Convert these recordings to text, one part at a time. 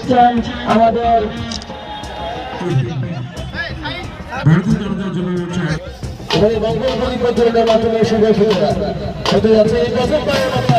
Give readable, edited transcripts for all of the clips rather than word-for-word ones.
এসছেন আমাদের হতে যাচ্ছে এই প্রথমবারের মতো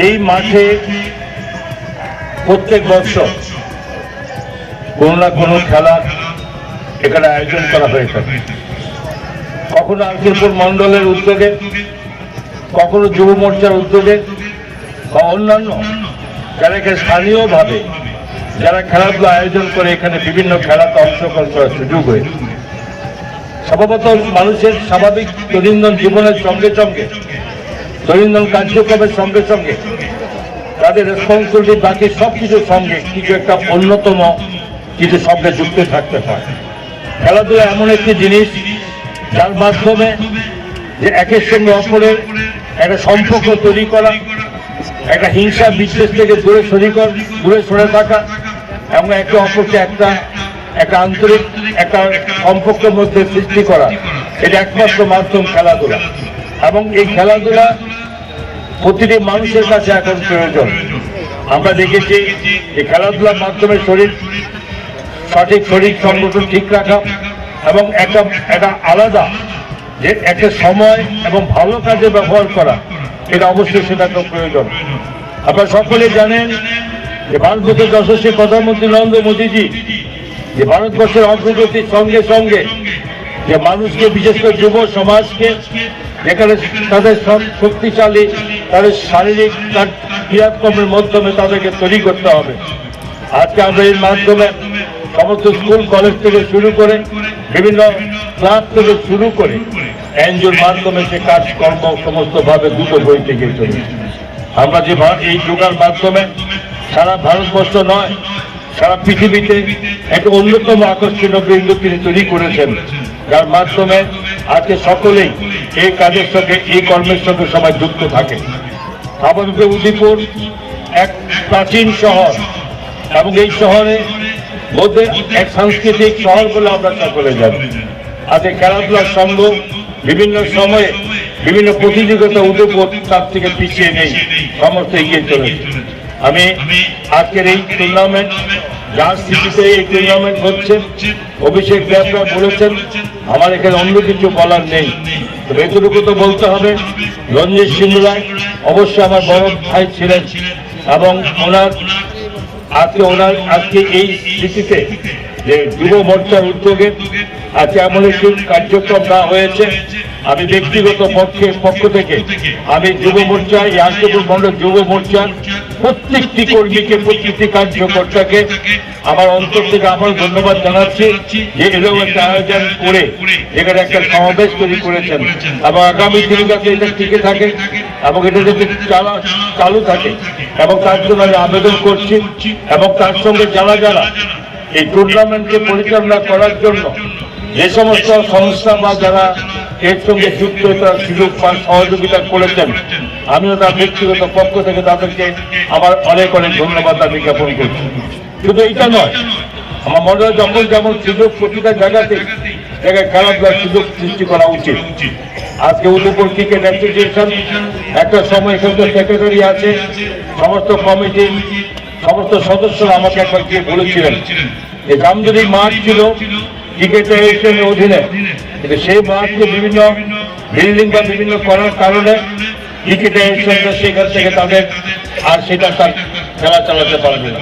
এই মাঠে প্রত্যেক বছর কোনো না কোনো খেলা এখানে আয়োজন করা হয়ে থাকে। কখনো আলকিরপুর মন্ডলের উদ্যোগে, কখনো যুব মোর্চার উদ্যোগে বা অন্যান্য যারা এখানে স্থানীয়ভাবে যারা খেলাধুলা আয়োজন করে এখানে বিভিন্ন খেলাতে অংশগ্রহণ করার সুযোগ হয়েছে। স্বভাবত মানুষের স্বাভাবিক দৈনন্দিন জীবনের সঙ্গে সঙ্গে দৈনন্দিন কার্যক্রমের সঙ্গে সঙ্গে তাদের রেসপন্সিবিলিটি বাকি সব কিছুর সঙ্গে কিছু একটা অন্যতম কিছু সঙ্গে যুক্ত থাকতে হয়। খেলাধুলা এমন একটি জিনিস যার মাধ্যমে যে একের সঙ্গে অপরের একটা সম্পর্ক তৈরি করা, একটা হিংসা বিদ্বেষ থেকে দূরে সরে থাকা এবং একে অপরকে একটা আন্তরিক একটা সম্পর্কের মধ্যে সৃষ্টি করা, এটা একমাত্র মাধ্যম খেলাধুলা। এবং এই খেলাধুলা প্রতিটি মানুষের কাছে এখন প্রয়োজন। আমরা দেখেছি এই খেলাধুলার মাধ্যমে সঠিক শরীর সংগঠন ঠিক রাখা এবং একটা আলাদা যে একটা সময় এবং ভালো কাজে ব্যবহার করা, এটা অবশ্যই সেটা তো প্রয়োজন। আপনারা সকলে জানেন যে ভারতবর্ষের যশস্বী প্রধানমন্ত্রী নরেন্দ্র মোদীজি যে ভারতবর্ষের অগ্রগতির সঙ্গে সঙ্গে যে মানুষকে, বিশেষ করে যুব সমাজকে যেখানে তাদের শক্তিশালী তাদের শারীরিক ক্রিয়াকর্মের মাধ্যমে তাদেরকে তৈরি করতে হবে। আজকে আমরা এর মাধ্যমে সমস্ত স্কুল কলেজ থেকে শুরু করে বিভিন্ন ক্লাব থেকে শুরু করে এনজিওর মাধ্যমে সে কাজকর্ম সমস্তভাবে দ্রুত বইতে গিয়ে চলেছে। আমরা যে এই যোগার মাধ্যমে সারা ভারতবর্ষ নয় সারা পৃথিবীতে একটা অন্যতম আকর্ষণীয় বিন্দু তিনি তৈরি করেছেন, যার মাধ্যমে আজকে সকলেই এই কাজের সঙ্গে এই কর্মের সঙ্গে সবাই যুক্ত থাকে। স্বাভাবিকভাবে উদয়পুর এক প্রাচীন শহর এবং এই শহরের মধ্যে এক সাংস্কৃতিক শহর বলে আমরা সকলে জানি। আজকে খেলাধুলার সঙ্গ বিভিন্ন সময়ে বিভিন্ন প্রতিযোগিতা উদয়পুর তার থেকে পিছিয়ে নেই, সমস্ত এগিয়ে চলেছে। আমি আজকের এই টুর্নামেন্ট যার স্মৃতিতে এই টুর্নামেন্ট হচ্ছে, অভিষেক দেবরা বলেছেন আমার এখানে অন্য কিছু বলার নেই, তবে এতটুকু তো বলতে হবে রঞ্জিত সিং রায় অবশ্যই আমার বড় ভাই ছিলেন এবং আজকে এই স্মৃতিতে যে যুব মোর্চার উদ্যোগে আজকে এমন একটি কার্যক্রম দেওয়া হয়েছে। আমি ব্যক্তিগত পক্ষ থেকে আমি যুব মোর্চা, আলকিরপুর মন্ডল যুব মোর্চার প্রত্যেকটি কর্মীকে, প্রত্যেকটি কার্যকর্তাকে আমার অন্তর থেকে আবার ধন্যবাদ জানাচ্ছি যে এরকম একটা আয়োজন করে এখানে একটা সমাবেশ তৈরি করেছেন এবং আগামী দিনে যাতে এটা টিকে থাকে এবং এটা যাতে চালু থাকে এবং তার জন্য আমি আবেদন করছি। এবং তার সঙ্গে যারা এই টুর্নামেন্টকে পরিচালনা করার জন্য যে সমস্ত সংস্থা বা যারা এর সঙ্গে যুক্ত তার সুযোগ পান, সহযোগিতা করেছেন, আমিও তার ব্যক্তিগত পক্ষ থেকে তাদেরকে আমার অনেক অনেক ধন্যবাদ আমি জ্ঞাপন করছি। শুধু এইটা নয়, আমার মনে হয় যখন যেমন সুযোগ প্রতিটা জায়গায় খেলাধুলার সুযোগ সৃষ্টি করা উচিত। আজকে উদয়পুর ক্রিকেট অ্যাসোসিয়েশন একটা সময় এখানকার সেক্রেটারি আছে, সমস্ত কমিটি সমস্ত সদস্যরা আমাকে একবার গিয়ে বলেছিলেন যে জামদুরি মাঠ ছিল ক্রিকেট অ্যাসোসিয়েশনের অধীনে, কিন্তু সেই মাঠকে বিভিন্ন বিল্ডিং বা বিভিন্ন করার কারণে ক্রিকেট অ্যাসোসিয়েশনরা সেখান থেকে তাদের আর সেটা তার খেলা চালাতে পারবে না।